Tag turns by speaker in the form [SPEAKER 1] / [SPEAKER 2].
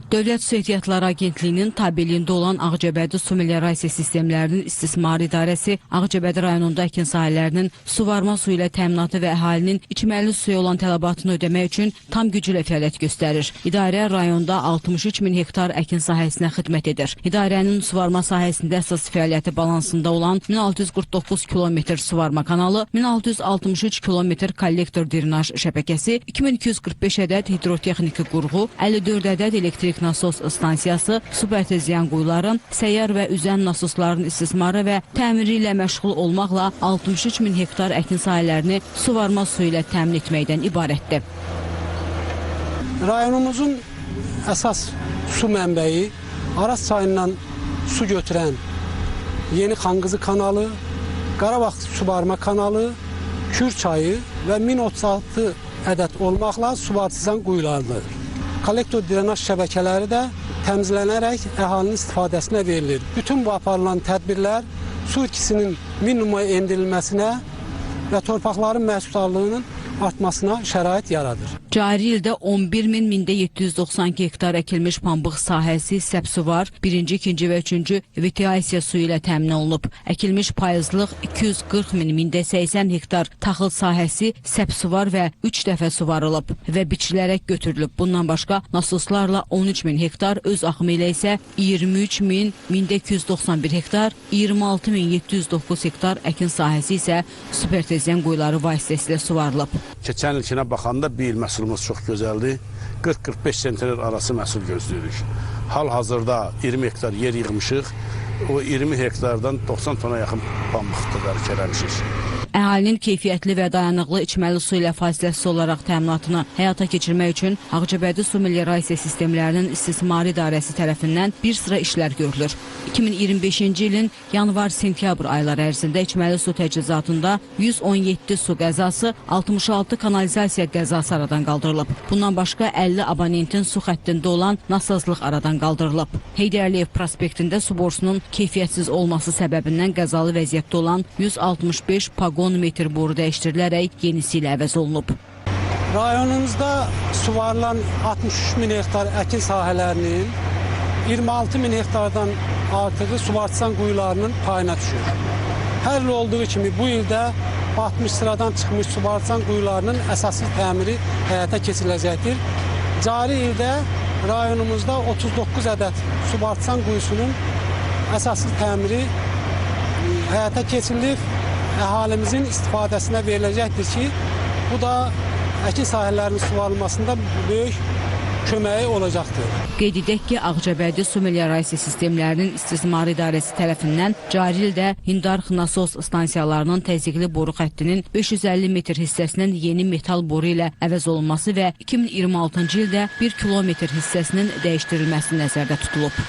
[SPEAKER 1] Dövlət Su Ehtiyatları Agentliyinin tabeliyində olan Ağcabədi Su Meliorasiya Sistemlərinin İstismar İdarəsi Ağcabədi rayonunda əkin sahələrinin suvarma su ilə təminatı və əhalinin içməli suya olan tələbatını ödəmək üçün tam gücü ilə fəaliyyət göstərir. İdarə rayonda 63 min hektar əkin sahəsinə xidmət edir. İdarənin suvarma sahəsində əsas fəaliyyəti balansında olan 1649 kilometr suvarma kanalı, 1663 kilometr kollektor drenaj şəbəkəsi, 2245 ədəd hidrotexniki qurğu, 54 ədəd elektrik nasos stansiyası, su bərtəzəyən quyuları, səyyar və üzən nasosların istismarı və təmiri ilə məşğul olmaqla 63 min hektar əkin sahələrini suvarma suyu ilə təmin etməkdən ibarətdir.
[SPEAKER 2] Rayonumuzun əsas su mənbəyi Araz çayından su götürən Yeni Xanqızı kanalı, Qarabağ suvarma kanalı, Kür çayı və 1036 ədəd olmaqla suvartizan quyulardır. Kollektor drenaj şəbəkələri də təmizlənərək əhalinin istifadəsinə verilir. Bütün bu aparılan tədbirlər su itkisinin minimuma endirilməsinə və torpaqların məhsuldarlığının artmasına şərait yaradır.
[SPEAKER 1] Cari ildə 11.792 hektar əkilmiş pambıq sahəsi səbsuvar 1-ci, 2-ci və 3-cü vitiasiya suyu ilə təmin olunub. Əkilmiş payızlıq 240.080 hektar taxıl sahəsi səbsuvar və 3 dəfə suvarılıb və biçilərək götürülüb. Bundan başqa nasoslarla 13.000 hektar, öz axımı ilə isə 23.291 hektar, 26.709 hektar əkin sahəsi isə supertezyen quyuları vasitəsilə suvarılıb.
[SPEAKER 3] Keçən ilkinə baxanda bir il məhsulumuz çox gözəldir. 40-45 sentner arası məhsul gözləyirik. Hal-hazırda 20 hektar yer yığmışıq. O 20 hektardan 90 tona yaxın pambıq tədarük eləmişik.
[SPEAKER 1] Əhalinin keyfiyyətli və dayanıqlı içməli su ilə fasiləsiz olaraq təminatını həyata keçirmək üçün Ağcabədi Su Meliorasiya Sistemlərinin İstismar İdarəsi tərəfindən bir sıra işlər görülür. 2025-ci ilin yanvar-sentyabr ayları ərzində içməli su təchizatında 117 su qəzası, 66 kanalizasiya qəzası aradan qaldırılıb. Bundan başqa 50 abonentin su xəttində olan nasazlıq aradan qaldırılıb. Heydər Əliyev prospektində su borusunun keyfiyyətsiz olması səbəbindən qəzalı vəziyyətdə olan 165 pagon metr boru dəyişdirilərək yenisi ilə əvəz olunub.
[SPEAKER 2] Rayonumuzda suvarılan 63 min hektar əkin sahələrinin 26 min hektardan artığı suvartsan quyularının payına düşür. Hər il olduğu kimi bu ildə 60 sıradan çıxmış suvartsan quyularının əsaslı təmiri həyata keçiriləcəkdir. Cari ildə rayonumuzda 39 ədəd suvartsan quyusunun əsaslı təmiri həyata keçirilir. Əhalimizin istifadəsinə veriləcəkdir ki, bu da əkin sahələrinin suvarılmasında böyük köməyi olacaqdır.
[SPEAKER 1] Qeyd edək ki, Ağcabədi Su Meliorasiya Sistemlərinin İstismar İdarəsi tərəfindən cari ildə Hindarx nasos stansiyalarının təzyiqli boru xəttinin 550 metr hissəsinin yeni metal boru ilə əvəz olunması və 2026-cı ildə 1 kilometr hissəsinin dəyişdirilməsi nəzərdə tutulub.